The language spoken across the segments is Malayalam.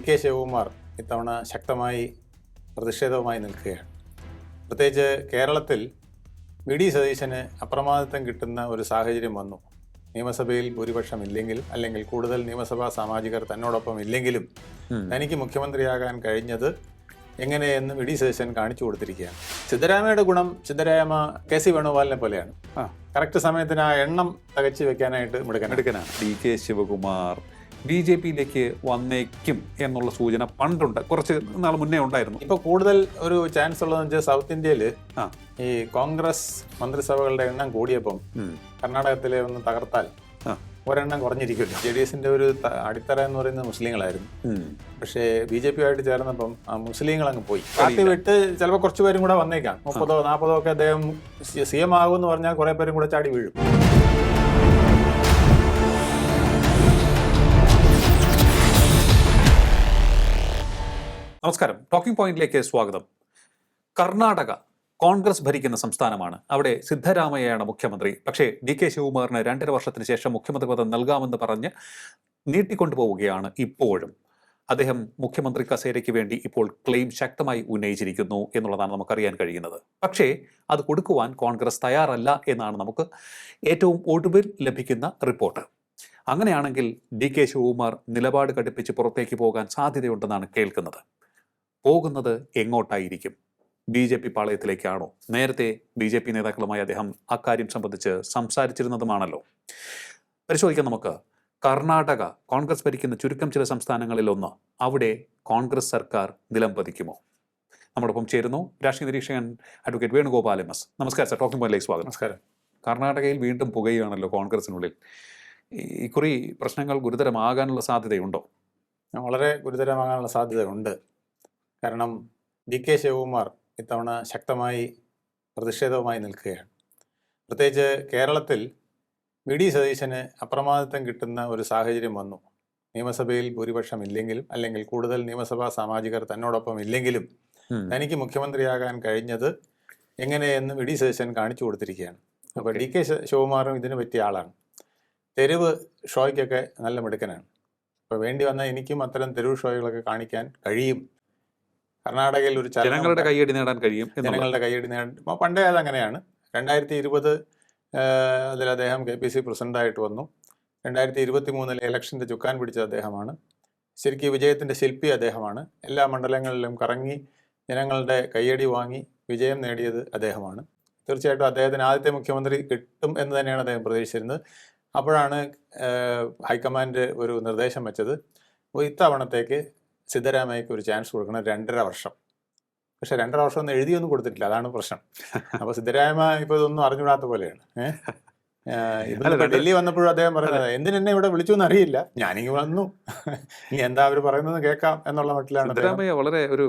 കെ ശിവകുമാർ ഇത്തവണ ശക്തമായി പ്രതിഷേധവുമായി നിൽക്കുകയാണ്. പ്രത്യേകിച്ച് കേരളത്തിൽ വി സതീശന് അപ്രമാദിത്വം കിട്ടുന്ന ഒരു സാഹചര്യം വന്നു. നിയമസഭയിൽ ഭൂരിപക്ഷം ഇല്ലെങ്കിൽ, അല്ലെങ്കിൽ കൂടുതൽ നിയമസഭാ സാമാജികർ തന്നോടൊപ്പം ഇല്ലെങ്കിലും തനിക്ക് മുഖ്യമന്ത്രിയാകാൻ കഴിഞ്ഞത് എങ്ങനെയെന്ന് വി സതീശൻ കാണിച്ചു കൊടുത്തിരിക്കുകയാണ്. സിദ്ധരാമയുടെ ഗുണം സിദ്ധരാമ കെ.സി. വേണുഗോപാലിനെ പോലെയാണ്. കറക്റ്റ് സമയത്തിന് ആ എണ്ണം തകച്ചു വെക്കാനായിട്ട് മിടുക്കനാണ്. കെ ശിവകുമാർ BJP-യിലേക്ക് വന്നേക്കും എന്നുള്ള സൂചന പണ്ടുണ്ട്, കുറച്ച് നാൾ മുന്നേ ഉണ്ടായിരുന്നു. ഇപ്പൊ കൂടുതൽ ഒരു ചാൻസ് ഉള്ളതെന്ന് വെച്ചാൽ സൗത്ത് ഇന്ത്യയിൽ ഈ കോൺഗ്രസ് മന്ത്രിസഭകളുടെ എണ്ണം കൂടിയപ്പം കർണാടകത്തിലെ ഒന്ന് തകർത്താൽ ഒരെണ്ണം കുറഞ്ഞിരിക്കുമല്ലോ. JDS-ന്റെ ഒരു അടിത്തറ എന്ന് പറയുന്നത് മുസ്ലിങ്ങളായിരുന്നു. പക്ഷേ BJP ആയിട്ട് ചേർന്നപ്പം ആ മുസ്ലിങ്ങൾ അങ്ങ് പോയി. പാർട്ടി വിട്ട് ചിലപ്പോൾ കുറച്ച് പേരും കൂടെ വന്നേക്കാം. 30-40 ഒക്കെ അദ്ദേഹം CM ആകുമെന്ന് പറഞ്ഞാൽ കുറെ പേരും കൂടെ ചാടി വീഴും. നമസ്കാരം, ടോക്കിംഗ് പോയിന്റിലേക്ക് സ്വാഗതം. കർണാടക കോൺഗ്രസ് ഭരിക്കുന്ന സംസ്ഥാനമാണ്. അവിടെ സിദ്ധരാമയ്യയാണ് മുഖ്യമന്ത്രി. പക്ഷേ കെ ശിവകുമാറിന് 2.5 വർഷത്തിന് ശേഷം മുഖ്യമന്ത്രി പദം നൽകാമെന്ന് പറഞ്ഞ് നീട്ടിക്കൊണ്ടുപോവുകയാണ്. ഇപ്പോഴും അദ്ദേഹം മുഖ്യമന്ത്രി കസേരയ്ക്ക് വേണ്ടി ഇപ്പോൾ ക്ലെയിം ശക്തമായി ഉന്നയിച്ചിരിക്കുന്നു എന്നുള്ളതാണ് നമുക്കറിയാൻ കഴിയുന്നത്. പക്ഷേ അത് കൊടുക്കുവാൻ കോൺഗ്രസ് തയ്യാറല്ല എന്നാണ് നമുക്ക് ഏറ്റവും ഒടുവിൽ ലഭിക്കുന്ന റിപ്പോർട്ട്. അങ്ങനെയാണെങ്കിൽ കെ ശിവകുമാർ നിലപാട് കടുപ്പിച്ച് പുറത്തേക്ക് പോകാൻ സാധ്യതയുണ്ടെന്നാണ് കേൾക്കുന്നത്. പോകുന്നത് എങ്ങോട്ടായിരിക്കും? BJP പാളയത്തിലേക്കാണോ? നേരത്തെ BJP നേതാക്കളുമായി അദ്ദേഹം അക്കാര്യം സംബന്ധിച്ച് സംസാരിച്ചിരുന്നതുമാണല്ലോ. പരിശോധിക്കാം നമുക്ക്. കർണാടക കോൺഗ്രസ് ഭരിക്കുന്ന ചുരുക്കം ചില സംസ്ഥാനങ്ങളിലൊന്ന്. അവിടെ കോൺഗ്രസ് സർക്കാർ നിലം പതിക്കുമോ? നമ്മോടൊപ്പം ചേരുന്നു രാഷ്ട്രീയ നിരീക്ഷകൻ അഡ്വക്കേറ്റ് വേണുഗോപാൽ MS. നമസ്കാരം സർ, ടോക്കിംഗ് പോയിന്റിലേക്ക് സ്വാഗതം. നമസ്കാരം. കർണാടകയിൽ വീണ്ടും പുകയുകയാണല്ലോ കോൺഗ്രസിനുള്ളിൽ. ഇക്കുറി പ്രശ്നങ്ങൾ ഗുരുതരമാകാനുള്ള സാധ്യതയുണ്ടോ? വളരെ ഗുരുതരമാകാനുള്ള സാധ്യതയുണ്ട്. കാരണം കെ ശിവകുമാർ ഇത്തവണ ശക്തമായി പ്രതിഷേധവുമായി നിൽക്കുകയാണ്. പ്രത്യേകിച്ച് കേരളത്തിൽ വി സതീശന് അപ്രമാദിത്വം കിട്ടുന്ന ഒരു സാഹചര്യം വന്നു. നിയമസഭയിൽ ഭൂരിപക്ഷം ഇല്ലെങ്കിലും, അല്ലെങ്കിൽ കൂടുതൽ നിയമസഭാ സാമാജികർ തന്നോടൊപ്പം ഇല്ലെങ്കിലും തനിക്ക് മുഖ്യമന്ത്രിയാകാൻ കഴിഞ്ഞത് എങ്ങനെയെന്ന് വി സതീശൻ കാണിച്ചു കൊടുത്തിരിക്കുകയാണ്. അപ്പോൾ കെ ശിവകുമാറും ഇതിന് പറ്റിയ ആളാണ്. തെരുവ് ഷോയ്ക്കൊക്കെ നല്ല മിടുക്കനാണ്. അപ്പോൾ വേണ്ടി വന്നാൽ എനിക്കും അത്തരം തെരുവ് ഷോകളൊക്കെ കാണിക്കാൻ കഴിയും. കർണാടകയിൽ ഒരു ജനങ്ങളുടെ കൈയടി നേടാൻ കഴിയും. ജനങ്ങളുടെ കൈയടി നേടാൻ പണ്ടേ അതങ്ങനെയാണ്. 2020 അതിൽ അദ്ദേഹം KPC പ്രസിഡന്റായിട്ട് വന്നു. 2023 ഇലക്ഷൻ്റെ ചുക്കാൻ പിടിച്ചത് അദ്ദേഹമാണ്. ശരിക്കും വിജയത്തിൻ്റെ ശില്പി അദ്ദേഹമാണ്. എല്ലാ മണ്ഡലങ്ങളിലും കറങ്ങി ജനങ്ങളുടെ കൈയടി വാങ്ങി വിജയം നേടിയത് അദ്ദേഹമാണ്. തീർച്ചയായിട്ടും അദ്ദേഹത്തിന് ആദ്യത്തെ മുഖ്യമന്ത്രി കിട്ടും എന്ന് തന്നെയാണ് അദ്ദേഹം പ്രതീക്ഷിച്ചിരുന്നത്. അപ്പോഴാണ് ഹൈക്കമാൻഡ് ഒരു നിർദ്ദേശം വെച്ചത്, ഇത്തവണത്തേക്ക് സിദ്ധരാമയ്യക്ക് ഒരു ചാൻസ് കൊടുക്കണം, 2.5 വർഷം. പക്ഷെ 2.5 വർഷം ഒന്നും എഴുതിയൊന്നും കൊടുത്തിട്ടില്ല, അതാണ് പ്രശ്നം. അപ്പോൾ സിദ്ധരാമ ഇപ്പോൾ ഇതൊന്നും അറിഞ്ഞുകൂടാത്ത പോലെയാണ്. ഡൽഹി വന്നപ്പോഴും അദ്ദേഹം പറയുന്നത്, എന്തിനെന്നെ ഇവിടെ വിളിച്ചു എന്ന് അറിയില്ല, ഞാനിങ്ങ് വന്നു, ഇനി എന്താ അവർ പറയുന്നത് കേൾക്കാം എന്നുള്ള മട്ടിലാണ്. സിദ്ധരാമയ്യ വളരെ ഒരു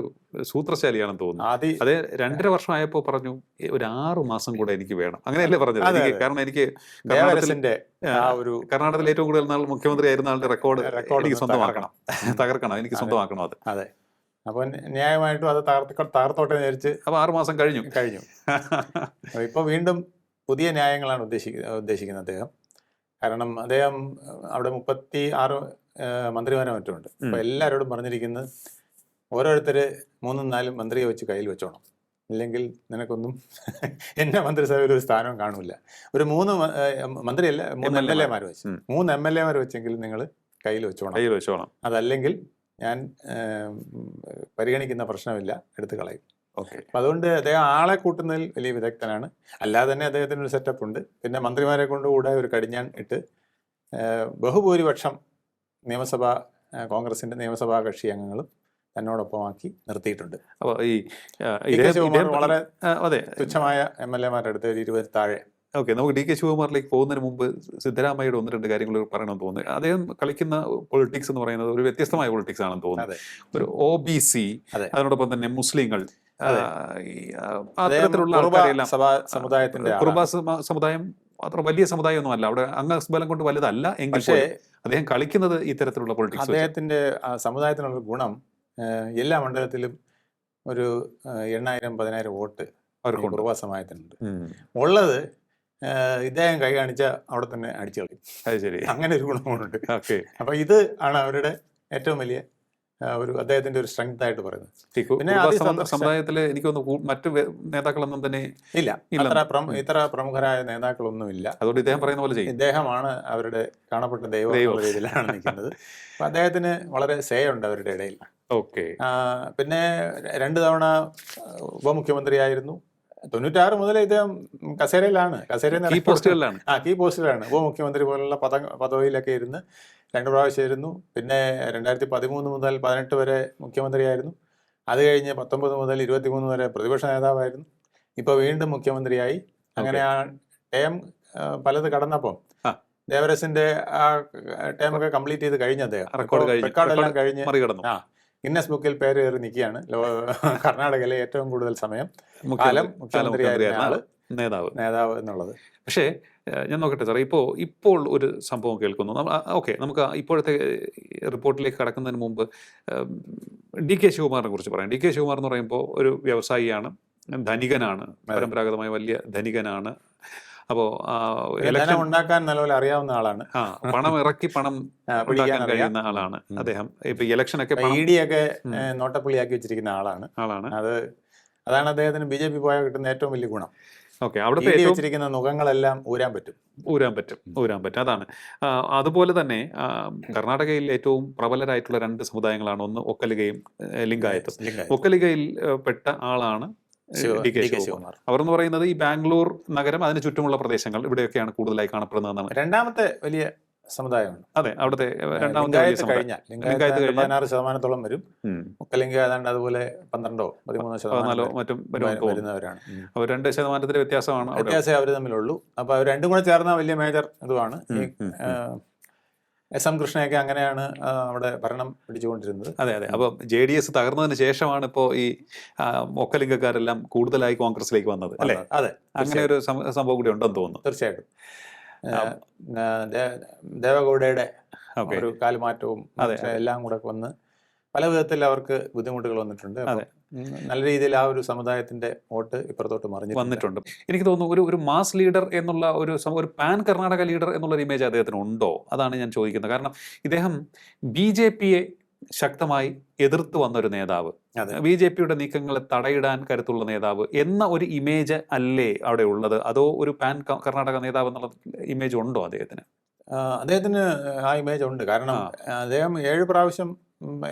സൂത്രശാലിയാണെന്ന് തോന്നുന്നു. അതെ, 2.5 വർഷം ആയപ്പോൾ പറഞ്ഞു ഒരു 6 മാസം കൂടെ എനിക്ക് വേണം, അങ്ങനെയല്ലേ പറഞ്ഞത്? കാരണം എനിക്ക് കർണാടകത്തിൽ ഏറ്റവും കൂടുതൽ നാൾ മുഖ്യമന്ത്രി ആയിരുന്ന ആളുടെ റെക്കോർഡ് എനിക്ക് സ്വന്തമാക്കണം, തകർക്കണം, എനിക്ക് സ്വന്തമാക്കണം അത്. അതെ, അപ്പോൾ ന്യായമായിട്ടും അത് തകർത്തോട്ടെ വിചാരിച്ച്. അപ്പോൾ 6 മാസം കഴിഞ്ഞു. ഇപ്പോൾ വീണ്ടും പുതിയ ന്യായങ്ങളാണ് ഉദ്ദേശിക്കുന്നത് അദ്ദേഹം. കാരണം അദ്ദേഹം അവിടെ 36 മന്ത്രിമാരെ മറ്റുമുണ്ട്. അപ്പോൾ എല്ലാവരോടും പറഞ്ഞിരിക്കുന്നത്, ഓരോരുത്തർ 3-4 മന്ത്രിയെ വെച്ച് കയ്യിൽ വെച്ചോണം, ഇല്ലെങ്കിൽ നിനക്കൊന്നും എൻ്റെ മന്ത്രിസഭയിൽ ഒരു സ്ഥാനവും കാണില്ല. ഒരു 3 മന്ത്രിയല്ല, 3 MLA-മാർ വെച്ച്, 3 MLA-മാർ വെച്ചെങ്കിലും നിങ്ങൾ കയ്യിൽ വെച്ചോണം. അതല്ലെങ്കിൽ ഞാൻ പരിഗണിക്കുന്ന പ്രശ്നമില്ല, എടുത്തു കളയും. അപ്പം അതുകൊണ്ട് അദ്ദേഹം ആളെ കൂട്ടുന്നതിൽ വലിയ വിദഗ്ധനാണ്. അല്ലാതെ തന്നെ അദ്ദേഹത്തിന് ഒരു സെറ്റപ്പ് ഉണ്ട്. പിന്നെ മന്ത്രിമാരെ കൊണ്ട് കൂടെ ഒരു കടിഞ്ഞാൻ ഇട്ട് ബഹുഭൂരിപക്ഷം കോൺഗ്രസിന്റെ നിയമസഭാ കക്ഷി അംഗങ്ങളും തന്നോടൊപ്പമാക്കി നിർത്തിയിട്ടുണ്ട്. അപ്പോൾ ഈ വളരെ തുച്ഛമായ MLA-മാരുടെ അടുത്ത് 20 താഴെ. ഓക്കെ, നമുക്ക് കെ ശിവകുമാറിലേക്ക് പോകുന്നതിന് മുമ്പ് സിദ്ധരാമയ്യയുടെ 1-2 കാര്യങ്ങൾ പറയണമെന്ന് തോന്നുന്നു. അദ്ദേഹം കളിക്കുന്ന പൊളിറ്റിക്സ് എന്ന് പറയുന്നത് ഒരു വ്യത്യസ്തമായ പൊളിറ്റിക്സ് ആണെന്ന് തോന്നുന്നു. ഒരു OBC, അതിനോടൊപ്പം തന്നെ മുസ്ലിങ്ങൾ, അത്തരത്തിലുള്ള കുറുബ സമുദായം അത്ര വലിയ സമുദായമൊന്നും അല്ല, അവിടെ അംഗബലം കൊണ്ട് വലുതല്ല എങ്കിൽ അദ്ദേഹം കളിക്കുന്നത് ഇത്തരത്തിലുള്ള പൊളിറ്റിക്സ്. അദ്ദേഹത്തിന്റെ സമുദായത്തിനുള്ള ഗുണം എല്ലാ മണ്ഡലത്തിലും ഒരു 8,000-10,000 വോട്ട് കുറുബ സമുദായത്തിനുണ്ട്. ഉള്ളത് ഇദ്ദേഹം കൈ കാണിച്ച അവിടെ തന്നെ അടിച്ചു കളയും. അത് ശരി, അങ്ങനെ ഒരു ഗുണമുണ്ട്. അപ്പൊ ഇത് ആണ് അവരുടെ ഏറ്റവും വലിയ ഒരു അദ്ദേഹത്തിന്റെ ഒരു സ്ട്രെങ്ത് ആയിട്ട് പറയുന്നത്. പിന്നെ സമുദായത്തിലെ എനിക്ക് തോന്നുന്നു മറ്റു നേതാക്കളൊന്നും തന്നെ ഇല്ല, ഇത്ര പ്രമുഖരായ നേതാക്കളൊന്നുമില്ല. അതുകൊണ്ട് ഇദ്ദേഹം പറയുന്ന പോലെ ചെയ്യും. ഇദ്ദേഹമാണ് അവരുടെ കാണപ്പെട്ട ദൈവം എന്നുള്ള രീതിയിലാണ് നിൽക്കുന്നത്. അപ്പൊ അദ്ദേഹത്തിന് വളരെ സേ ഉണ്ട് അവരുടെ ഇടയിൽ. ഓക്കെ. പിന്നെ 2 തവണ ഉപമുഖ്യമന്ത്രിയായിരുന്നു. 96 മുതൽ ഇദ്ദേഹം കസേരയിലാണ്. കീ പോസ്റ്റുകളിലാണ്. കീ പോസ്റ്റിലാണ്. ഉപമുഖ്യമന്ത്രി പോലുള്ള പദവിയിലൊക്കെ ഇരുന്ന് 2 പ്രാവശ്യം ഇരുന്നു. പിന്നെ 2013 മുതൽ 18 വരെ മുഖ്യമന്ത്രിയായിരുന്നു. അത് കഴിഞ്ഞ് 19 മുതൽ 23 വരെ പ്രതിപക്ഷ നേതാവായിരുന്നു. ഇപ്പൊ വീണ്ടും മുഖ്യമന്ത്രിയായി. അങ്ങനെ ആ ടേം പലത് കടന്നപ്പം ദേവരസിന്റെ ആ ടേമൊക്കെ കംപ്ലീറ്റ് ചെയ്ത് കഴിഞ്ഞ അദ്ദേഹം റെക്കോർഡെല്ലാം കഴിഞ്ഞ് ഗിന്നസ് ബുക്കിൽ പേര് കയറി നിൽക്കുകയാണ്. കർണാടകയിലെ ഏറ്റവും കൂടുതൽ സമയം കാലം മുഖ്യമന്ത്രിയായിരുന്ന നേതാവ് എന്നുള്ളത്. പക്ഷേ ഞാൻ നോക്കട്ടെ സാർ, ഇപ്പോൾ ഒരു സംഭവം കേൾക്കുന്നു. ഓക്കെ, നമുക്ക് ഇപ്പോഴത്തെ റിപ്പോർട്ടിലേക്ക് കടക്കുന്നതിന് മുമ്പ് DK ശിവകുമാറിനെ കുറിച്ച് പറയാം. DK ശിവകുമാർ എന്ന് പറയുമ്പോൾ ഒരു വ്യവസായിയാണ്, ധനികനാണ്, പരമ്പരാഗതമായ വലിയ ധനികനാണ്. അപ്പോൾ ഇലക്ഷൻ ഉണ്ടാക്കാൻ നല്ലപോലെ അറിയാവുന്ന ആളാണ്. പണം ഇറക്കി പണം പിടിക്കാൻ കഴിയുന്ന ആളാണ് അദ്ദേഹം. ഇപ്പൊ ഇലക്ഷനൊക്കെ ഇഡിയൊക്കെ നോട്ടപ്പുള്ളിയാക്കി വെച്ചിരിക്കുന്ന ആളാണ്. അതാണ് അദ്ദേഹത്തിന് BJP പോയാൽ കിട്ടുന്ന ഏറ്റവും വലിയ ഗുണം. ഓക്കെ, അവിടെ വെച്ചിരിക്കുന്ന മുഖങ്ങളെല്ലാം ഊരാൻ പറ്റും. അതാണ്. അതുപോലെ തന്നെ കർണാടകയിൽ ഏറ്റവും പ്രബലരായിട്ടുള്ള 2 സമുദായങ്ങളാണ്. ഒന്ന് ഒക്കലിഗയും ലിംഗായത്തും. ഒക്കലിഗയിൽ പെട്ട ആളാണ് DK ശിവകുമാർ. അവർ എന്ന് പറയുന്നത് ഈ ബാംഗ്ലൂർ നഗരം, അതിന് ചുറ്റുമുള്ള പ്രദേശങ്ങൾ, ഇവിടെയൊക്കെയാണ് കൂടുതലായി കാണപ്പെടുന്നതെന്നാണ്. രണ്ടാമത്തെ വലിയ സമുദായമാണ്. അതെ, അവിടുത്തെ രണ്ടാമത്തെ 16% വരും. ഒക്കലിംഗ ഏതാണ്ട് അതുപോലെ 12-13% മറ്റും വരുന്നവരാണ്. അവർ 2% വ്യത്യാസമാണ് അവർ തമ്മിലുള്ളൂ. അപ്പൊ അവർ രണ്ടും കൂടെ ചേർന്ന വലിയ മേജർ ഇതുമാണ്. SM കൃഷ്ണയൊക്കെ അങ്ങനെയാണ് അവിടെ ഭരണം പിടിച്ചുകൊണ്ടിരുന്നത്. അതെ. അപ്പോൾ JDS തകർന്നതിന് ശേഷമാണ് ഇപ്പോൾ ഈ ഒക്കലിംഗക്കാരെല്ലാം കൂടുതലായി കോൺഗ്രസിലേക്ക് വന്നത്, അല്ലേ? അതെ, അങ്ങനെ ഒരു സംഭവം കൂടി ഉണ്ടെന്ന് തോന്നുന്നു. തീർച്ചയായിട്ടും. ദേവഗൌഡയുടെ ഒരു കാലുമാറ്റവും എല്ലാം കൂടെ വന്ന് പല വിധത്തിൽ അവർക്ക് ബുദ്ധിമുട്ടുകൾ വന്നിട്ടുണ്ട്. നല്ല രീതിയിൽ ആ ഒരു സമുദായത്തിന്റെ വോട്ട് ഇപ്പുറത്തോട്ട് വന്നിട്ടുണ്ട്. എനിക്ക് തോന്നുന്നു ഒരു മാസ് ലീഡർ എന്നുള്ള ഒരു പാൻ കർണാടക ലീഡർ എന്നുള്ള ഇമേജ് അദ്ദേഹത്തിന് ഉണ്ടോ? അതാണ് ഞാൻ ചോദിക്കുന്നത്. കാരണം ഇദ്ദേഹം BJPയെ ശക്തമായി എതിർത്ത് വന്നൊരു നേതാവ്, BJPയുടെ നീക്കങ്ങളെ തടയിടാൻ കരുത്തുള്ള നേതാവ് എന്ന ഒരു ഇമേജ് അല്ലേ അവിടെ ഉള്ളത്? അതോ ഒരു പാൻ കർണാടക നേതാവ് എന്നുള്ള ഇമേജ് ഉണ്ടോ അദ്ദേഹത്തിന്? അദ്ദേഹത്തിന് ആ ഇമേജ് ഉണ്ട്. കാരണം അദ്ദേഹം 7 പ്രാവശ്യം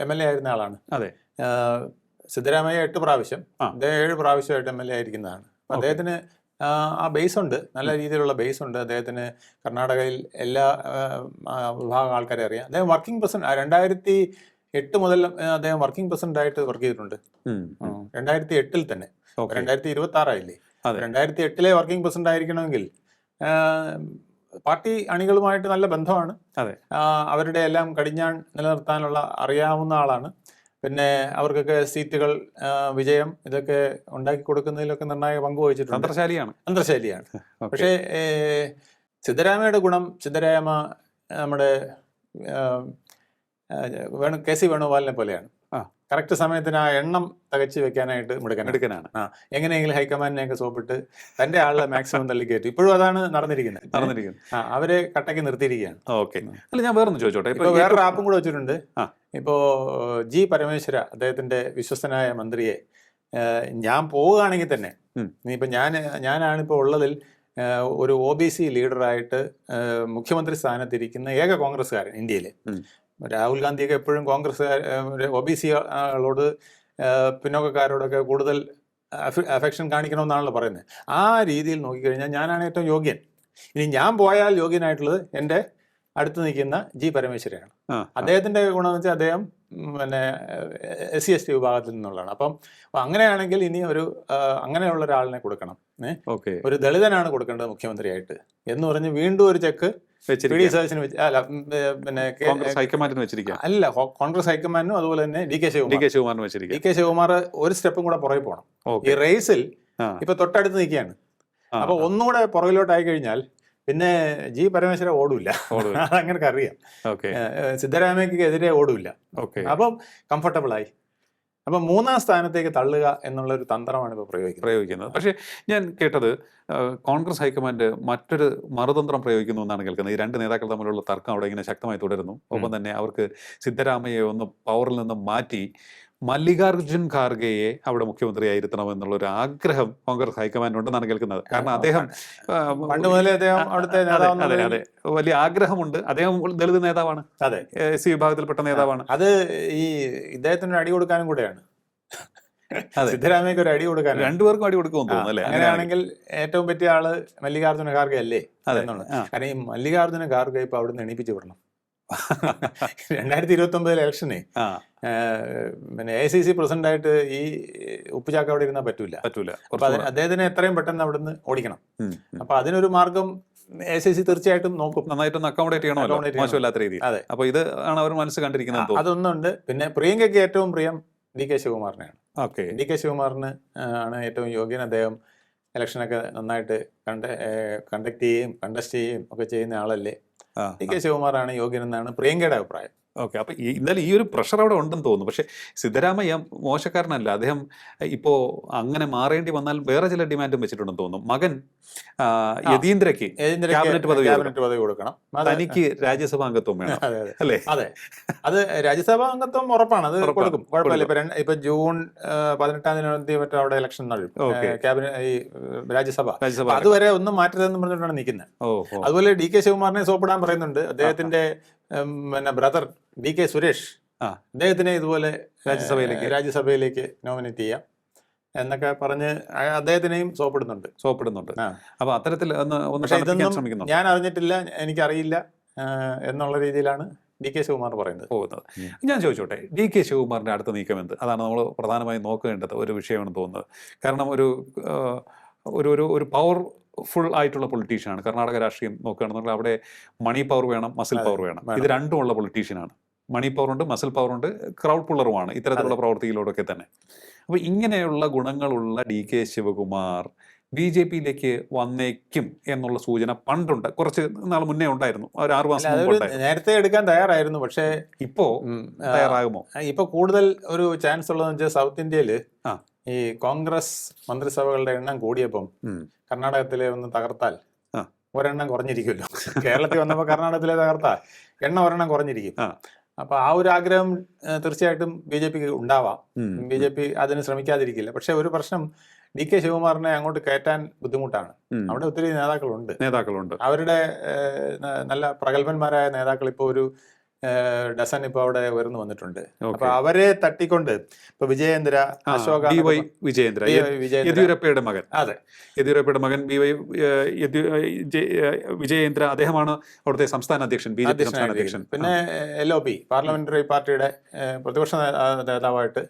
MLA ആയിരുന്ന ആളാണ്. അതെ. സിദ്ധരാമയ്യ 8 പ്രാവശ്യം, അദ്ദേഹം 7 പ്രാവശ്യമായിട്ട് MLA ആയിരിക്കുന്നതാണ്. അദ്ദേഹത്തിന് ആ ബേസ് ഉണ്ട്, നല്ല രീതിയിലുള്ള ബേസ് ഉണ്ട് അദ്ദേഹത്തിന്. കർണാടകയിൽ എല്ലാ വിഭാഗം ആൾക്കാരെ അറിയാം. അദ്ദേഹം വർക്കിംഗ് പ്രസിഡന്റ് 2008 മുതൽ അദ്ദേഹം വർക്കിംഗ് പ്രസിഡന്റ് ആയിട്ട് വർക്ക് ചെയ്തിട്ടുണ്ട്. 2008 തന്നെ. 2026 ആയില്ലേ? 2008 വർക്കിംഗ് പ്രസിഡന്റ് ആയിരിക്കണമെങ്കിൽ പാർട്ടി അണികളുമായിട്ട് നല്ല ബന്ധമാണ്. അവരുടെ എല്ലാം കടിഞ്ഞാൺ നിലനിർത്താനുള്ള അറിയാവുന്ന ആളാണ്. പിന്നെ അവർക്കൊക്കെ സീറ്റുകൾ, വിജയം, ഇതൊക്കെ ഉണ്ടാക്കി കൊടുക്കുന്നതിലൊക്കെ നിർണായക പങ്ക് വഹിച്ചിട്ടുണ്ട്. അന്തർശാലിയാണ്. പക്ഷേ സിദ്ധരാമയുടെ ഗുണം, സിദ്ധരാമ നമ്മുടെ KC വേണുഗോപാലിനെ പോലെയാണ്. കറക്റ്റ് സമയത്തിന് ആ എണ്ണം തികച്ചു വെക്കാനായിട്ട് മിടുക്കനാണ്. എങ്ങനെയെങ്കിലും ഹൈക്കമാൻഡിനെയൊക്കെ സോപ്പിട്ട് തന്റെ ആളെ മാക്സിമം തള്ളിക്കയറ്റി. ഇപ്പോഴും അതാണ് നടന്നിരിക്കുന്നത്. അവരെ കട്ടയ്ക്ക് നിർത്തിയിരിക്കുകയാണ്. ഓക്കെ. അല്ല, ഞാൻ വേറൊന്ന് ചോദിച്ചോട്ടെ. ഇപ്പൊ വേറൊരു ആപ്പും കൂടെ വെച്ചിട്ടുണ്ട്. ഇപ്പോ G. പരമേശ്വര, അദ്ദേഹത്തിന്റെ വിശ്വസ്തനായ മന്ത്രിയെ, ഞാൻ പോവുകയാണെങ്കിൽ തന്നെ, ഇപ്പൊ ഞാനാണിപ്പോ ഉള്ളതിൽ ഒരു OBC ലീഡറായിട്ട് മുഖ്യമന്ത്രി സ്ഥാനത്തിരിക്കുന്ന ഏക കോൺഗ്രസ്സുകാരൻ ഇന്ത്യയിൽ. രാഹുൽ ഗാന്ധിയൊക്കെ എപ്പോഴും കോൺഗ്രസ് OBCകളോട്, പിന്നോക്കക്കാരോടൊക്കെ കൂടുതൽ അഫെക്ഷൻ കാണിക്കണമെന്നാണല്ലോ പറയുന്നത്. ആ രീതിയിൽ നോക്കിക്കഴിഞ്ഞാൽ ഞാനാണ് ഏറ്റവും യോഗ്യൻ. ഇനി ഞാൻ പോയാൽ യോഗ്യനായിട്ടുള്ളത് എൻ്റെ അടുത്ത് നിൽക്കുന്ന G. പരമേശ്വരയാണ്. അദ്ദേഹത്തിന്റെ ഗുണമെന്ന് വെച്ചാൽ അദ്ദേഹം പിന്നെ SC/ST വിഭാഗത്തിൽ നിന്നുള്ളതാണ്. അപ്പം അങ്ങനെയാണെങ്കിൽ ഇനി അങ്ങനെയുള്ള ഒരാളിനെ കൊടുക്കണം. ഒരു ദളിതനാണ് കൊടുക്കേണ്ടത് മുഖ്യമന്ത്രിയായിട്ട് എന്ന് പറഞ്ഞ് വീണ്ടും ഒരു ചെക്ക് കോൺഗ്രസ് ഹൈക്കമാൻഡിനും അതുപോലെ തന്നെ DK ശിവകുമാർ ഒരു സ്റ്റെപ്പും കൂടെ പുറകെ പോകണം. ഈ റേസിൽ ഇപ്പൊ തൊട്ടടുത്ത് നിൽക്കുകയാണ്. അപ്പൊ ഒന്നുകൂടെ പുറകിലോട്ടായി കഴിഞ്ഞാൽ പിന്നെ G. പരമേശ്വര ഓടൂല്ല. അതങ്ങനെ അറിയാം. സിദ്ധരാമയ്ക്ക് എതിരെ ഓടൂല്ല. അപ്പം കംഫർട്ടബിൾ ആയി. അപ്പം 3ാം സ്ഥാനത്തേക്ക് തള്ളുക എന്നുള്ള ഒരു തന്ത്രമാണ് ഇപ്പോൾ പ്രയോഗിക്കുന്നത്. പക്ഷേ ഞാൻ കേട്ടത് കോൺഗ്രസ് ഹൈക്കമാൻഡ് മറ്റൊരു മറുതന്ത്രം പ്രയോഗിക്കുന്നു എന്നാണ് കേൾക്കുന്നത്. ഈ രണ്ട് നേതാക്കൾ തമ്മിലുള്ള തർക്കം അവിടെ ഇങ്ങനെ ശക്തമായി തുടരുന്നു. ഒപ്പം തന്നെ അവർക്ക് സിദ്ധരാമയ്യയെ ഒന്ന് പവറിൽ നിന്ന് മാറ്റി മല്ലികാർജുൻ ഖാർഗെയെ അവിടെ മുഖ്യമന്ത്രിയായിരുത്തണം എന്നുള്ള ഒരു ആഗ്രഹം കോൺഗ്രസ് ഹൈക്കമാൻഡ് ഉണ്ടെന്നാണ് കേൾക്കുന്നത്. കാരണം അദ്ദേഹം പണ്ട് മുതലേ അദ്ദേഹം അവിടുത്തെ അതെ അതെ വലിയ ആഗ്രഹമുണ്ട്. അദ്ദേഹം ദളിത് നേതാവാണ്, അതെ, SC വിഭാഗത്തിൽപ്പെട്ട നേതാവാണ്. അത് ഈ ഇദ്ദേഹത്തിന് അടി കൊടുക്കാനും കൂടെയാണ്. അതെ, സിദ്ധരാമയ്യക്ക് ഒരു അടി കൊടുക്കാൻ രണ്ടുപേർക്കും അടി കൊടുക്കുമെന്ന് തോന്നുന്നു അല്ലേ? അങ്ങനെയാണെങ്കിൽ ഏറ്റവും പറ്റിയ ആള് മല്ലികാർജുന ഖാർഗെ അല്ലേ എന്നുള്ളത്. കാരണം ഈ മല്ലികാർജുന ഖാർഗെ ഇപ്പൊ അവിടുന്ന് എണീപ്പിച്ചു വിടണം. 2029 ഇലക്ഷനെ പിന്നെ AICC പ്രസിഡന്റ് ആയിട്ട് ഈ ഉപ്പുചാക്ക അവിടെ ഇരുന്നാൽ പറ്റൂല. അപ്പൊ അദ്ദേഹത്തിന് എത്രയും പെട്ടെന്ന് അവിടുന്ന് ഓടിക്കണം. അപ്പൊ അതിനൊരു മാർഗം AICC തീർച്ചയായിട്ടും നോക്കും. നന്നായിട്ടൊന്ന് അക്കോമഡേറ്റ് ചെയ്യണമല്ലോ, മോശമില്ലാത്ത രീതിയിൽ. അതെ, അപ്പൊ ഇത് ആണ് അവർ മനസ്സ് കണ്ടിരിക്കുന്നത്. അതൊന്നുണ്ട്. പിന്നെ പ്രിയങ്കയ്ക്ക് ഏറ്റവും പ്രിയം DK ശിവകുമാറിനെയാണ്. DK ശിവകുമാറിന് ആണ് ഏറ്റവും യോഗ്യൻ. അദ്ദേഹം ഇലക്ഷനൊക്കെ നന്നായിട്ട് കണ്ടക്ട് ചെയ്യുകയും കണ്ടസ്റ്റ് ചെയ്യുകയും ഒക്കെ ചെയ്യുന്ന ആളല്ലേ. DK ശിവകുമാറാണ് യോഗ്യനെന്നാണ് പ്രിയങ്കയുടെ അഭിപ്രായം. ഓക്കെ, അപ്പൊ എന്തായാലും ഈ ഒരു പ്രഷർ അവിടെ ഉണ്ടെന്ന് തോന്നുന്നു. പക്ഷെ സിദ്ധരാമയ്യ മോശക്കാരനല്ല. അദ്ദേഹം ഇപ്പോ അങ്ങനെ മാറേണ്ടി വന്നാൽ വേറെ ചില ഡിമാൻഡും വെച്ചിട്ടുണ്ടെന്ന് തോന്നുന്നു. മകൻ യതീന്ദ്രയ്ക്ക് ക്യാബിനറ്റ് പദവി കൊടുക്കണം, തനിക്ക് രാജ്യസഭാ അംഗത്വം വേണം, അല്ലേ? അതെ, അത് രാജ്യസഭാ അംഗത്വം ഉറപ്പാണ്, അത് കൊടുക്കും, കുഴപ്പമില്ല. ഇപ്പൊ ജൂൺ 18 മറ്റോ അവിടെ ഇലക്ഷൻ നടക്കും, ക്യാബിനറ്റ് ഈ രാജ്യസഭ. അതുവരെ ഒന്നും മാറ്റരുതെന്ന് പറഞ്ഞിട്ടാണ് നിൽക്കുന്നത്. അതുപോലെ DK ശിവകുമാറിനെ സോപ്പിടാൻ പറയുന്നുണ്ട്. അദ്ദേഹത്തിന്റെ പിന്നെ ബ്രദർ DK സുരേഷ്, അദ്ദേഹത്തിനെ ഇതുപോലെ രാജ്യസഭയിലേക്ക് നോമിനേറ്റ് ചെയ്യാം എന്നൊക്കെ പറഞ്ഞ് അദ്ദേഹത്തിനെയും സോപ്പിടുന്നുണ്ട്. അപ്പൊ അത്തരത്തിൽ ഇതൊന്നും ഞാൻ അറിഞ്ഞിട്ടില്ല, എനിക്കറിയില്ല എന്നുള്ള രീതിയിലാണ് DK ശിവകുമാർ പറയുന്നത്. ഞാൻ ചോദിച്ചോട്ടെ, DK ശിവകുമാറിന്റെ അടുത്ത നീക്കം എന്ത്? അതാണ് നമ്മൾ പ്രധാനമായും നോക്കേണ്ടത് ഒരു വിഷയമാണെന്ന് തോന്നുന്നത്. കാരണം ഒരു പവർഫുൾ ആയിട്ടുള്ള പൊളിറ്റീഷ്യനാണ്. കർണാടക രാഷ്ട്രീയം നോക്കുകയാണെന്നുണ്ടെങ്കിൽ അവിടെ മണി പവർ വേണം, മസിൽ പവർ വേണം. ഇത് രണ്ടും ഉള്ള പൊളിറ്റീഷ്യനാണ്. മണി പവറുണ്ട്, മസിൽ പവറുണ്ട്, ക്രൗഡ് പുള്ളറുമാണ് ഇത്തരത്തിലുള്ള പ്രവൃത്തിയിലൂടെയൊക്കെ തന്നെ. അപ്പോൾ ഇങ്ങനെയുള്ള ഗുണങ്ങളുള്ള DK ശിവകുമാർ BJP-യിലേക്ക് വന്നേക്കും എന്നുള്ള സൂചന പണ്ടുണ്ട്, കുറച്ച് നാൾ മുന്നേ ഉണ്ടായിരുന്നു, ഒരു 6 മാസം മുമ്പ് നേരത്തെ എടുക്കാൻ തയ്യാറായിരുന്നു. പക്ഷേ ഇപ്പോ തയ്യാറാകുമോ? ഇപ്പൊ കൂടുതൽ ഒരു ചാൻസ് ഉള്ളതെന്ന് വെച്ചാൽ സൗത്ത് ഇന്ത്യയില് ഈ കോൺഗ്രസ് മന്ത്രിസഭകളുടെ എണ്ണം കൂടിയപ്പം കർണാടകത്തിലെ ഒന്ന് തകർത്താൽ ഒരെണ്ണം കുറഞ്ഞിരിക്കുമല്ലോ. കേരളത്തിൽ വന്നപ്പോൾ കർണാടകത്തിലെ തകർത്താൽ ഒരെണ്ണം കുറഞ്ഞിരിക്കും. അപ്പൊ ആ ഒരു ആഗ്രഹം തീർച്ചയായിട്ടും BJP-ക്ക് ഉണ്ടാവാം. BJP അതിന് ശ്രമിക്കാതിരിക്കില്ല. പക്ഷെ ഒരു പ്രശ്നം, DK ശിവകുമാറിനെ അങ്ങോട്ട് കയറ്റാൻ ബുദ്ധിമുട്ടാണ്. അവിടെ ഒത്തിരി നേതാക്കളുണ്ട്. അവരുടെ നല്ല പ്രഗത്ഭന്മാരായ നേതാക്കൾ ഇപ്പോൾ ഒരു ഡസൻ ഇപ്പൊ അവിടെ ഉയർന്നു വന്നിട്ടുണ്ട്. അപ്പൊ അവരെ തട്ടിക്കൊണ്ട് ഇപ്പൊ വിജയേന്ദ്ര, അശോക, യെദ്യൂരപ്പയുടെ മകൻ, അതെ, യെദ്യൂരപ്പയുടെ മകൻ വിജയേന്ദ്ര, അദ്ദേഹമാണ് അവിടുത്തെ സംസ്ഥാന അധ്യക്ഷൻ, BJP സംസ്ഥാന അധ്യക്ഷൻ. പിന്നെ LOP പാർലമെന്ററി പാർട്ടിയുടെ പ്രതിപക്ഷ നേതാവായിട്ട്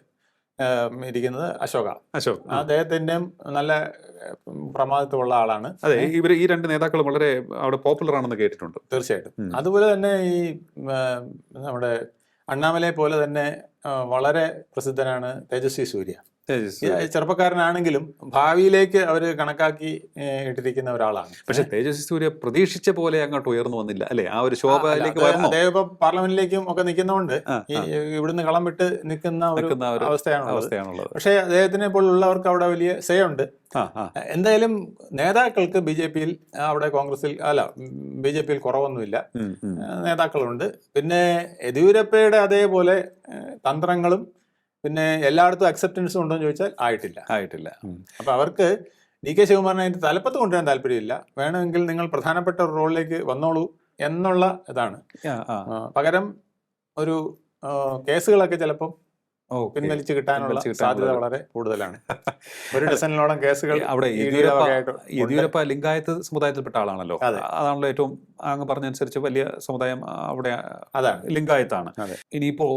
ഇരിക്കുന്നത് അശോക്. അദ്ദേഹത്തിന്റെയും നല്ല പ്രമാദിത്വമുള്ള ആളാണ്. അതെ, ഈ രണ്ട് നേതാക്കളും വളരെ അവിടെ പോപ്പുലർ ആണെന്ന് കേട്ടിട്ടുണ്ട്. തീർച്ചയായിട്ടും. അതുപോലെ തന്നെ ഈ നമ്മുടെ അണ്ണാമലയെ പോലെ തന്നെ വളരെ പ്രസിദ്ധനാണ് തേജസ്വി സൂര്യ. ചെറുപ്പക്കാരനാണെങ്കിലും ഭാവിയിലേക്ക് അവര് കണക്കാക്കി ഇട്ടിരിക്കുന്ന ഒരാളാണ്. പക്ഷെ തേജസ്വി സൂര്യ പ്രതീക്ഷിച്ച പോലെ അങ്ങോട്ട് ഉയർന്നു വന്നില്ല, അല്ലെ? ആ ഒരു ശോഭയിലേക്ക് അദ്ദേഹം ഇപ്പൊ പാർലമെന്റിലേക്കും ഒക്കെ നിൽക്കുന്നതുകൊണ്ട് ഇവിടുന്ന് കളം വിട്ട് നിൽക്കുന്ന ഒരു അവസ്ഥയാണുള്ളത്. പക്ഷെ അദ്ദേഹത്തിനെ പോലുള്ളവർക്ക് അവിടെ വലിയ സേ ഉണ്ട്. എന്തായാലും നേതാക്കൾക്ക് BJP-യിൽ അവിടെ കോൺഗ്രസിൽ BJP-യിൽ കുറവൊന്നുമില്ല, നേതാക്കളുണ്ട്. പിന്നെ യെദ്യൂരപ്പയുടെ അതേപോലെ തന്ത്രങ്ങളും പിന്നെ എല്ലായിടത്തും അക്സെപ്റ്റൻസും ഉണ്ടോ എന്ന് ചോദിച്ചാൽ ആയിട്ടില്ല. അപ്പൊ അവർക്ക് DK ശിവകുമാറിനെ അതിന്റെ തലപ്പത്ത് കൊണ്ടുവരാൻ താല്പര്യമില്ല. വേണമെങ്കിൽ നിങ്ങൾ പ്രധാനപ്പെട്ട ഒരു റോളിലേക്ക് വന്നോളൂ എന്നുള്ള ഇതാണ്. പകരം ഒരു കേസുകളൊക്കെ ചിലപ്പം പിൻവലിച്ച് കിട്ടാനുള്ള സാധ്യത വളരെ കൂടുതലാണ്. ഒരു ഡസനിലോളം കേസുകൾ അവിടെ യെദ്യൂരപ്പ ലിംഗായത്ത് സമുദായത്തിൽപ്പെട്ട ആളാണല്ലോ. അതാണല്ലോ ഏറ്റവും അങ്ങ് പറഞ്ഞനുസരിച്ച് വലിയ സമുദായം അവിടെ ലിംഗായത്താണ്. ഇനിയിപ്പോ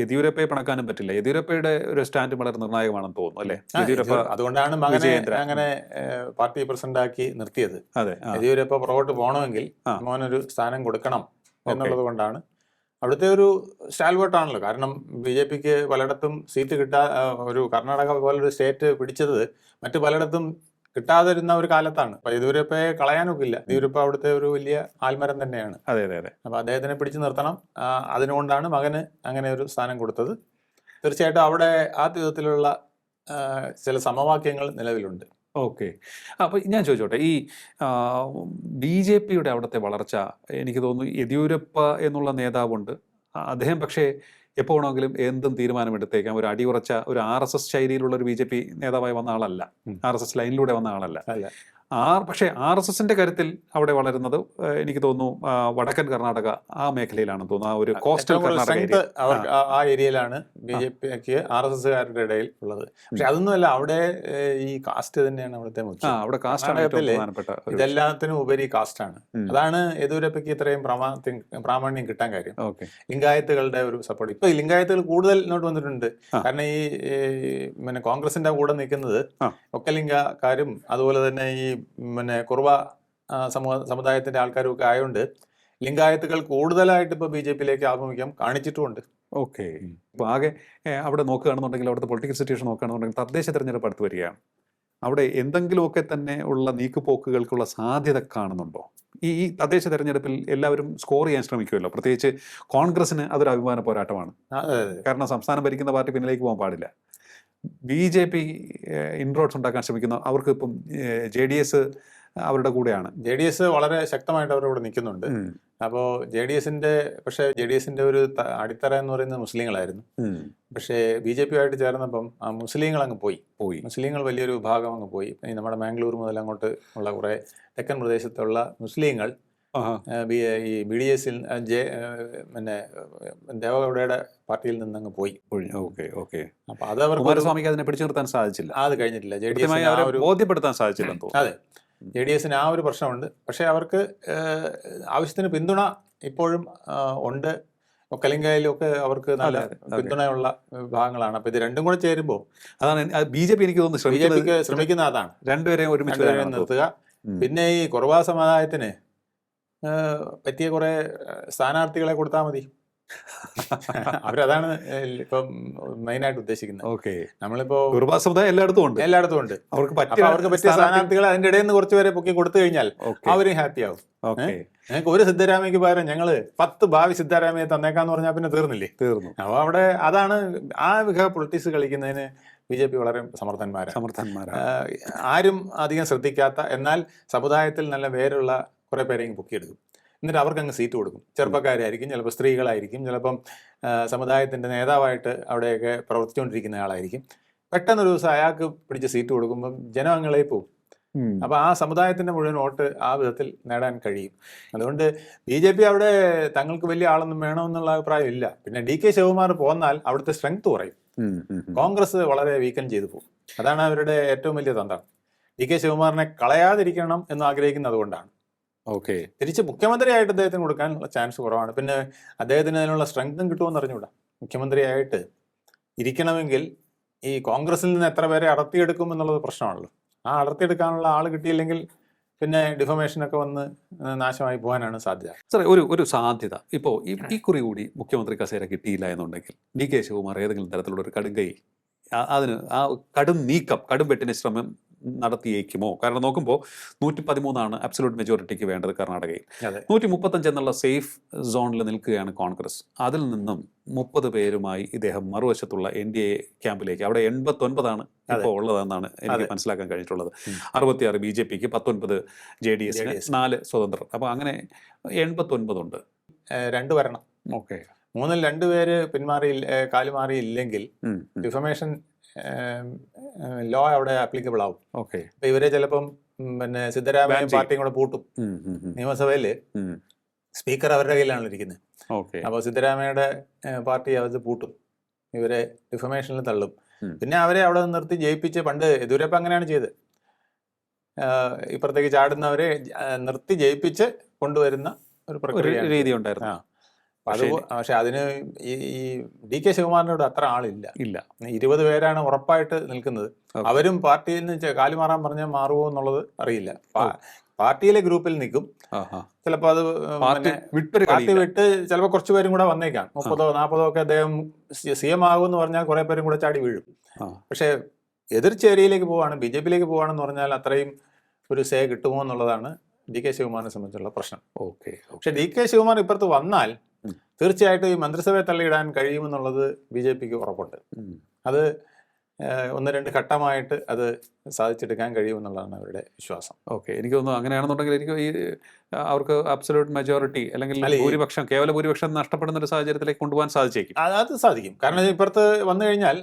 യെദ്യൂരപ്പയെ പിണക്കാനും പറ്റില്ല. യെദ്യൂരപ്പയുടെ ഒരു സ്റ്റാൻഡ് വളരെ നിർണായകമാണെന്ന് തോന്നുന്നു, അല്ലെ? യെദ്യൂരപ്പ അതുകൊണ്ടാണ് മകനെ അങ്ങനെ പാർട്ടി പ്രസിഡന്റ് ആക്കി നിർത്തിയത്. യെദ്യൂരപ്പ പുറകോട്ട് പോകണമെങ്കിൽ മോനൊരു സ്ഥാനം കൊടുക്കണം എന്നുള്ളത് കൊണ്ടാണ്. അവിടുത്തെ ഒരു സ്റ്റാൽവേർട്ടാണല്ലോ. കാരണം BJP-ക്ക് പലയിടത്തും സീറ്റ് ഒരു കർണാടക പോലൊരു സ്റ്റേറ്റ് പിടിച്ചത് മറ്റു പലയിടത്തും കിട്ടാതിരുന്ന ഒരു കാലത്താണ്. അപ്പൊ യെദ്യൂരപ്പയെ കളയാനൊക്കില്ല. യെദ്യൂരപ്പ അവിടുത്തെ ഒരു വലിയ ആൽമരം തന്നെയാണ്. അപ്പൊ അദ്ദേഹത്തിനെ പിടിച്ചു നിർത്തണം. അതിനുകൊണ്ടാണ് മകന് അങ്ങനെ ഒരു സ്ഥാനം കൊടുത്തത്. തീർച്ചയായിട്ടും അവിടെ ആ വിധത്തിലുള്ള ചില സമവാക്യങ്ങൾ നിലവിലുണ്ട്. ഓക്കെ. അപ്പോൾ ഞാൻ ചോദിച്ചോട്ടെ, ഈ BJPയുടെ അവിടുത്തെ വളർച്ച എനിക്ക് തോന്നുന്നു യെദ്യൂരപ്പ എന്നുള്ള നേതാവുണ്ട്. അദ്ദേഹം പക്ഷേ എപ്പോൾ വേണമെങ്കിലും എന്തും തീരുമാനമെടുത്തേക്കാം. ഒരു അടിയുറച്ച ഒരു RSS ശൈലിയിലുള്ള ഒരു BJP നേതാവായി വന്ന ആളല്ല. RSS ലൈനിലൂടെ വന്ന ആളല്ല. അല്ല. പക്ഷേ RSSന്റെ കാര്യത്തിൽ അവിടെ വളരുന്നത് എനിക്ക് തോന്നുന്നു വടക്കൻ കർണാടക ആ മേഖലയിലാണെന്ന് തോന്നുന്നു. ആ ഒരു കോസ്റ്റൽ ഏറ്റവും കൂടുതൽ കർണാടക സ്ട്രെങ്ത് ഏരിയ. അവർക്ക് ആ ഏരിയയിലാണ് BJPക്ക് RSSകാരുടെ ഇടയിൽ ഉള്ളത്. പക്ഷെ അതൊന്നുമല്ല, അവിടെ ഈ കാസ്റ്റ് തന്നെയാണ് അവിടുത്തെ മുഖ്യം. അവിടെ കാസ്റ്റാണ് ഏറ്റവും കർണാടകത്തില് പ്രധാനപ്പെട്ട ഒരു ഇതെല്ലാത്തിനും ഉപരി കാസ്റ്റാണ്. ഉം. അതാണ് യെദ്യൂരപ്പയ്ക്ക് ഇത്രയും പ്രാമാണ്യം കിട്ടാൻ കാര്യം. ഓക്കെ. ലിംഗായത്തുകളുടെ ഒരു സപ്പോർട്ട്. ഇപ്പൊ ഈ ലിംഗായത്തുകൾ കൂടുതൽ ഇങ്ങോട്ട് വന്നിട്ടുണ്ട്. ആ. കാരണം ഈ പിന്നെ കോൺഗ്രസിന്റെ കൂടെ നിൽക്കുന്നത് ആ. ഒക്കലിംഗക്കാരും അതുപോലെ തന്നെ ഈ പിന്നെ കുറുവ സമുദായത്തിന്റെ ആൾക്കാരും ഒക്കെ ആയതുകൊണ്ട് ലിംഗായത്തുകൾ കൂടുതലായിട്ട് ഇപ്പൊ BJPയിലേക്ക് ആഭിമുഖ്യം കാണിച്ചിട്ടുമുണ്ട്. ഓക്കെ. ഇപ്പോൾ ആകെ അവിടെ നോക്കുകയാണെന്നുണ്ടെങ്കിൽ, അവിടുത്തെ പൊളിറ്റിക്കൽ സിറ്റുവേഷൻ നോക്കുകയാണെന്നുണ്ടെങ്കിൽ, തദ്ദേശ തെരഞ്ഞെടുപ്പ് അടുത്ത് വരികയാണ്. അവിടെ എന്തെങ്കിലുമൊക്കെ തന്നെ ഉള്ള നീക്കുപോക്കുകൾക്കുള്ള സാധ്യത കാണുന്നുണ്ടോ? ഈ തദ്ദേശ തെരഞ്ഞെടുപ്പിൽ എല്ലാവരും സ്കോർ ചെയ്യാൻ ശ്രമിക്കുമല്ലോ. പ്രത്യേകിച്ച് കോൺഗ്രസിന് അതൊരു അഭിമാന പോരാട്ടമാണ്. കാരണം സംസ്ഥാനം ഭരിക്കുന്ന പാർട്ടി പിന്നിലേക്ക് പോകാൻ പാടില്ല. BJP ഇൻട്രോഡ്സ് ഉണ്ടാക്കാൻ ശ്രമിക്കുന്ന അവർക്ക് ഇപ്പം JDS അവരുടെ കൂടെയാണ്. JDS വളരെ ശക്തമായിട്ട് അവരവിടെ നിൽക്കുന്നുണ്ട്. അപ്പോൾ പക്ഷേ JDSന്റെ ഒരു അടിത്തറ എന്ന് പറയുന്നത് മുസ്ലിങ്ങളായിരുന്നു. പക്ഷേ BJPയുമായിട്ട് ചേർന്നപ്പം ആ മുസ്ലിങ്ങൾ അങ്ങ് പോയി. മുസ്ലിങ്ങൾ വലിയൊരു വിഭാഗം അങ്ങ് പോയി. ഈ നമ്മുടെ മാംഗ്ലൂർ മുതൽ അങ്ങോട്ട് ഉള്ള കുറേ തെക്കൻ പ്രദേശത്തുള്ള മുസ്ലിങ്ങൾ ഈ BDSൽ പിന്നെ ദേവഗൗഡയുടെ പാർട്ടിയിൽ നിന്നങ്ങ് പോയി. ഓക്കെ. ഓക്കെ. അപ്പൊ അത് അവർക്ക് കുമാരസ്വാമിക്ക് അതിനെ പിടിച്ചു നിർത്താൻ സാധിച്ചില്ല. അത് കഴിഞ്ഞിട്ടില്ല. ബോധ്യപ്പെടുത്താൻ സാധിച്ചില്ലെന്ന് തോന്നുന്നു. അതെ, JDSന് ആ ഒരു പ്രശ്നമുണ്ട്. പക്ഷെ അവർക്ക് ആവശ്യത്തിന് പിന്തുണ ഇപ്പോഴും ഉണ്ട്. ഒക്കലിംഗയിലും ഒക്കെ അവർക്ക് നല്ല പിന്തുണയുള്ള വിഭാഗങ്ങളാണ്. അപ്പൊ ഇത് രണ്ടും കൂടെ ചേരുമ്പോൾ അതാണ് BJP എനിക്ക് തോന്നുന്നു BJPക്ക് ശ്രമിക്കുന്ന അതാണ്, രണ്ടുപേരെയും ഒരുമിച്ച് നിർത്തുക. പിന്നെ ഈ കുറുവാ സമുദായത്തിന് പറ്റിയ കുറെ സ്ഥാനാർത്ഥികളെ കൊടുത്താൽ മതി. അവരതാണ് ഇപ്പം മെയിനായിട്ട് ഉദ്ദേശിക്കുന്നത്. ഓക്കെ. നമ്മളിപ്പോ കുറുവാ സമുദായം എല്ലായിടത്തും ഉണ്ട്. അവർക്ക് പറ്റിയ സ്ഥാനാർത്ഥികളെ അതിന്റെ ഇടയിൽ നിന്ന് കുറച്ചുപേരെ പൊക്കി കൊടുത്തു കഴിഞ്ഞാൽ അവരും ഹാപ്പി ആവും. ഞങ്ങൾക്ക് ഒരു സിദ്ധരാമയ്ക്ക് പകരം ഞങ്ങള് 10 ഭാവി സിദ്ധരാമയെ തന്നേക്കാന്ന് പറഞ്ഞാൽ പിന്നെ തീർന്നു. അപ്പൊ അവിടെ അതാണ് ആ വിധ പൊളിറ്റിക്സ് കളിക്കുന്നതിന് BJP വളരെ സമർത്ഥന്മാരാണ്. ആരും അധികം ശ്രദ്ധിക്കാത്ത, എന്നാൽ സമുദായത്തിൽ നല്ല വേരുള്ള കുറെ പേരെയും പൊക്കിയെടുക്കും. എന്നിട്ട് അവർക്ക് അങ്ങ് സീറ്റ് കൊടുക്കും. ചെറുപ്പക്കാരായിരിക്കും, ചിലപ്പോൾ സ്ത്രീകളായിരിക്കും, ചിലപ്പം സമുദായത്തിന്റെ നേതാവായിട്ട് അവിടെയൊക്കെ പ്രവർത്തിച്ചുകൊണ്ടിരിക്കുന്ന ആളായിരിക്കും. പെട്ടെന്നൊരു ദിവസം അയാൾക്ക് പിടിച്ച് സീറ്റ് കൊടുക്കുമ്പം ജനങ്ങളെ പോവും. അപ്പൊ ആ സമുദായത്തിന്റെ മുഴുവൻ വോട്ട് ആ വിധത്തിൽ നേടാൻ കഴിയും. അതുകൊണ്ട് BJP അവിടെ തങ്ങൾക്ക് വലിയ ആളൊന്നും വേണമെന്നുള്ള അഭിപ്രായം ഇല്ല. പിന്നെ DK ശിവകുമാർ പോന്നാൽ അവിടുത്തെ സ്ട്രെങ്ത് കുറയും. കോൺഗ്രസ് വളരെ വീക്കൻ ചെയ്തു പോകും. അതാണ് അവരുടെ ഏറ്റവും വലിയ തന്ത്രം. DK ശിവകുമാറിനെ കളയാതിരിക്കണം എന്ന് ആഗ്രഹിക്കുന്നത് അതുകൊണ്ടാണ്. ഓക്കെ. തിരിച്ച് മുഖ്യമന്ത്രിയായിട്ട് അദ്ദേഹത്തിന് കൊടുക്കാനുള്ള ചാൻസ് കുറവാണ്. പിന്നെ അദ്ദേഹത്തിന് അതിനുള്ള സ്ട്രെങ്തും കിട്ടുമെന്ന് അറിഞ്ഞുകൂടാ. മുഖ്യമന്ത്രിയായിട്ട് ഇരിക്കണമെങ്കിൽ ഈ കോൺഗ്രസിൽ നിന്ന് എത്ര പേരെ അടർത്തിയെടുക്കും എന്നുള്ളത് പ്രശ്നമാണല്ലോ. ആ അടർത്തിയെടുക്കാനുള്ള ആൾ കിട്ടിയില്ലെങ്കിൽ പിന്നെ ഡിഫമേഷനൊക്കെ വന്ന് നാശമായി പോകാനാണ് സാധ്യത. സാറേ, ഒരു സാധ്യത ഇപ്പോൾ ഈ കുറി കൂടി മുഖ്യമന്ത്രി കസേര കിട്ടിയില്ല എന്നുണ്ടെങ്കിൽ DK ശിവകുമാർ ഏതെങ്കിലും തരത്തിലുള്ള ഒരു കടുങ്കൈ, അതിന് ആ കടും വെട്ടിന് ശ്രമം നടത്തിയേക്കുമോ? കാരണം നോക്കുമ്പോൾ 113 അബ്സല്യൂട്ട് മെജോറിറ്റിക്ക് വേണ്ടത് കർണാടകയിൽ. 135 എന്നുള്ള സേഫ് സോണിൽ നിൽക്കുകയാണ് കോൺഗ്രസ്. അതിൽ നിന്നും 30 പേരുമായി ഇദ്ദേഹം മറുവശത്തുള്ള NDA ക്യാമ്പിലേക്ക്, അവിടെ 89 ഇപ്പോൾ ഉള്ളതെന്നാണ് എനിക്ക് മനസ്സിലാക്കാൻ കഴിഞ്ഞിട്ടുള്ളത്. 66 BJPക്ക്, 19 JDSന്, 4 സ്വതന്ത്രർ. അപ്പോൾ അങ്ങനെ 89 ഉണ്ട്. 2 വരണം. ഓക്കെ. 3-ൽ 2 പേര് കാലുമാറിയില്ലെങ്കിൽ ഡിഫമേഷൻ ലോ അവിടെ ആപ്ലിക്കബിൾ ആവും. ഓക്കെ. അപ്പൊ ഇവരെ ചിലപ്പം പിന്നെ സിദ്ധരാമയ്യ പാർട്ടിയും കൂടെ പൂട്ടും. നിയമസഭയില് സ്പീക്കർ അവരുടെ കയ്യിലാണ് ഇരിക്കുന്നത്. അപ്പോൾ സിദ്ധരാമയ്യയുടെ പാർട്ടി അത് പൂട്ടും, ഇവരെ ഡിഫമേഷനിൽ തള്ളും. പിന്നെ അവരെ അവിടെ നിർത്തി ജയിപ്പിച്ച്, പണ്ട് യെദ്യൂരപ്പ അങ്ങനെയാണ് ചെയ്തത്, ഇപ്പുറത്തേക്ക് ചാടുന്നവരെ നിർത്തി ജയിപ്പിച്ച് കൊണ്ടുവരുന്ന ഒരു രീതി ഉണ്ടായിരുന്നു. പക്ഷെ അതിന് ഈ DK ശിവകുമാറിനോട് അത്ര ആളില്ല. 20 പേരാണ് ഉറപ്പായിട്ട് നിൽക്കുന്നത്. അവരും പാർട്ടിയിൽ നിന്ന് കാലുമാറാൻ പറഞ്ഞാൽ മാറുമോ എന്നുള്ളത് അറിയില്ല. പാർട്ടിയിലെ ഗ്രൂപ്പിൽ നിൽക്കും. ചിലപ്പോൾ അത് പാർട്ടി വിട്ട് ചിലപ്പോൾ കുറച്ച് പേരും കൂടെ വന്നേക്കാം. 30-40 ഒക്കെ അദ്ദേഹം CM ആകുമെന്ന് പറഞ്ഞാൽ കുറെ പേരും കൂടെ ചാടി വീഴും. പക്ഷെ എതിർചേരിയിലേക്ക് പോവാണ്, BJPയിലേക്ക് പോവാണെന്ന് പറഞ്ഞാൽ അത്രയും ഒരു സേ കിട്ടുമോ എന്നുള്ളതാണ് DK ശിവകുമാറിനെ സംബന്ധിച്ചുള്ള പ്രശ്നം. പക്ഷെ DK ശിവകുമാർ ഇപ്പുറത്ത് വന്നാൽ തീർച്ചയായിട്ടും ഈ മന്ത്രിസഭയെ തള്ളിയിടാൻ കഴിയുമെന്നുള്ളത് BJPക്ക് ഉറപ്പുണ്ട്. അത് ഒന്ന് രണ്ട് ഘട്ടമായിട്ട് അത് സാധിച്ചെടുക്കാൻ കഴിയുമെന്നുള്ളതാണ് അവരുടെ വിശ്വാസം. ഓക്കെ, എനിക്ക് തോന്നുന്നു അങ്ങനെയാണെന്നുണ്ടെങ്കിൽ എനിക്ക് ഈ അവർക്ക് അബ്സല്യൂട്ട് മെജോറിറ്റി അല്ലെങ്കിൽ അല്ല, ഭൂരിപക്ഷം, കേവല ഭൂരിപക്ഷം നഷ്ടപ്പെടുന്ന ഒരു സാഹചര്യത്തിലേക്ക് കൊണ്ടുപോകാൻ സാധിച്ചേക്കും. അത് സാധിക്കും. കാരണം ഇപ്പുറത്ത് വന്നു കഴിഞ്ഞാൽ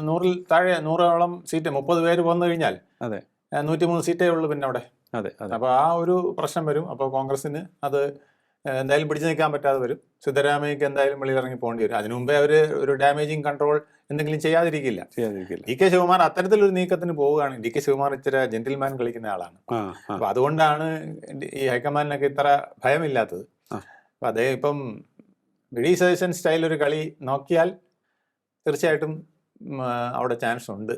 100-ൽ താഴെ 100ഓളം സീറ്റ് 30 പേര് വന്നു കഴിഞ്ഞാൽ അതെ 103 സീറ്റേ ഉള്ളൂ പിന്നെ അവിടെ. അതെ അതെ അപ്പോൾ ആ ഒരു പ്രശ്നം വരും. അപ്പോൾ കോൺഗ്രസിന് അത് എന്തായാലും പിടിച്ചു നിൽക്കാൻ പറ്റാതെ വരും. സിദ്ധരാമയ്യക്ക് എന്തായാലും വെളിയിലിറങ്ങി പോകേണ്ടി വരും. അതിനു മുമ്പേ അവർ ഒരു ഡാമേജിങ് കൺട്രോൾ എന്തെങ്കിലും ചെയ്യാതിരിക്കില്ല. ചെയ്യാതിരിക്കില്ല. ഡി കെ ശിവകുമാർ അത്തരത്തിലൊരു നീക്കത്തിന് പോവുകയാണ്. ഡി കെ ശിവകുമാർ ഇച്ചിരി ജെന്റിൽമാൻ കളിക്കുന്ന ആളാണ്. അപ്പൊ അതുകൊണ്ടാണ് ഈ ഹൈക്കമാൻഡിനൊക്കെ ഇത്ര ഭയമില്ലാത്തത്. അപ്പൊ അദ്ദേഹം ഇപ്പം വി സജഷൻ സ്റ്റൈൽ ഒരു കളി നോക്കിയാൽ തീർച്ചയായിട്ടും അവിടെ ചാൻസ് ഉണ്ട്.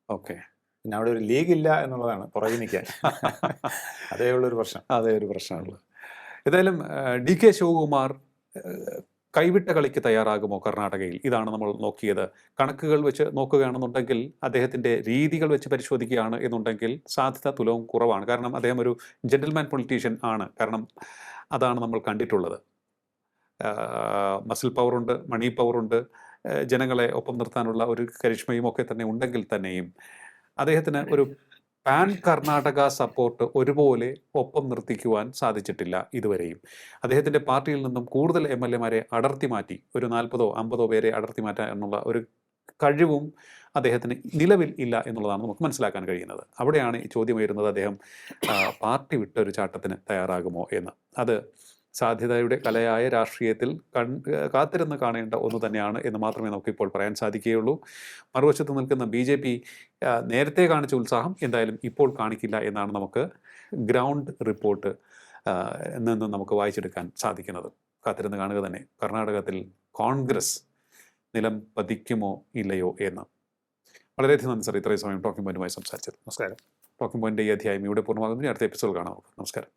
ഓക്കെ, പിന്നെ അവിടെ ഒരു ലീഗ് ഇല്ല എന്നുള്ളതാണ് പുറകെ നിൽക്കാൻ. അതേ ഉള്ളൊരു പ്രശ്നം. അതേ ഒരു പ്രശ്നമുള്ളൂ. ഏതായാലും ഡി കെ ശിവകുമാർ കൈവിട്ട കളിക്ക് തയ്യാറാകുമോ കർണാടകയിൽ? ഇതാണ് നമ്മൾ നോക്കിയത്. കണക്കുകൾ വെച്ച് നോക്കുകയാണെന്നുണ്ടെങ്കിൽ, അദ്ദേഹത്തിൻ്റെ രീതികൾ വെച്ച് പരിശോധിക്കുകയാണ് എന്നുണ്ടെങ്കിൽ സാധ്യത തുലവും കുറവാണ്. കാരണം അദ്ദേഹം ഒരു ജെന്റിൽമാൻ പൊളിറ്റീഷ്യൻ ആണ്. കാരണം അതാണ് നമ്മൾ കണ്ടിട്ടുള്ളത്. മസിൽ പവറുണ്ട്, മണി പവറുണ്ട്, ജനങ്ങളെ ഒപ്പം നിർത്താനുള്ള ഒരു കരിഷ്മയും ഒക്കെ തന്നെ ഉണ്ടെങ്കിൽ തന്നെയും അദ്ദേഹത്തിന് ഒരു പാൻ കർണാടക സപ്പോർട്ട് ഒരുപോലെ ഒപ്പം നിർത്തിക്കുവാൻ സാധിച്ചിട്ടില്ല ഇതുവരെയും. അദ്ദേഹത്തിൻ്റെ പാർട്ടിയിൽ നിന്നും കൂടുതൽ MLA-മാരെ അടർത്തി മാറ്റി, ഒരു 40-50 പേരെ അടർത്തി മാറ്റാൻ എന്നുള്ള ഒരു കഴിവും അദ്ദേഹത്തിന് നിലവിൽ ഇല്ല എന്നുള്ളതാണ് നമുക്ക് മനസ്സിലാക്കാൻ കഴിയുന്നത്. അവിടെയാണ് ഈ ചോദ്യം ഉയരുന്നത്, അദ്ദേഹം പാർട്ടി വിട്ട ഒരു ചാട്ടത്തിന് തയ്യാറാകുമോ എന്ന്. അത് സാധ്യതയുടെ കലയായ രാഷ്ട്രീയത്തിൽ കാത്തിരുന്ന് കാണേണ്ട ഒന്ന് തന്നെയാണ് എന്ന് മാത്രമേ നമുക്കിപ്പോൾ പറയാൻ സാധിക്കുകയുള്ളൂ. മറുവശത്ത് നിൽക്കുന്ന BJP നേരത്തെ കാണിച്ച ഉത്സാഹം എന്തായാലും ഇപ്പോൾ കാണിക്കില്ല എന്നാണ് നമുക്ക് ഗ്രൗണ്ട് റിപ്പോർട്ട് നിന്ന് നമുക്ക് വായിച്ചെടുക്കാൻ സാധിക്കുന്നത്. കാത്തിരുന്ന് കാണുക തന്നെ. കർണാടകത്തിൽ കോൺഗ്രസ് നിലം പതിക്കുമോ ഇല്ലയോ എന്ന്. വളരെയധികം നന്ദി സാർ, ഇത്രയും സമയം ടോക്കിംഗ് പോയിന്റുമായി സംസാരിച്ചത്. നമസ്കാരം. ടോക്കിംഗ് പോയിന്റ് ഈ അധ്യായം ഇവിടെ പൂർണ്ണമാകുന്നു. അടുത്ത എപ്പിസോഡ് കാണാം. നമസ്കാരം.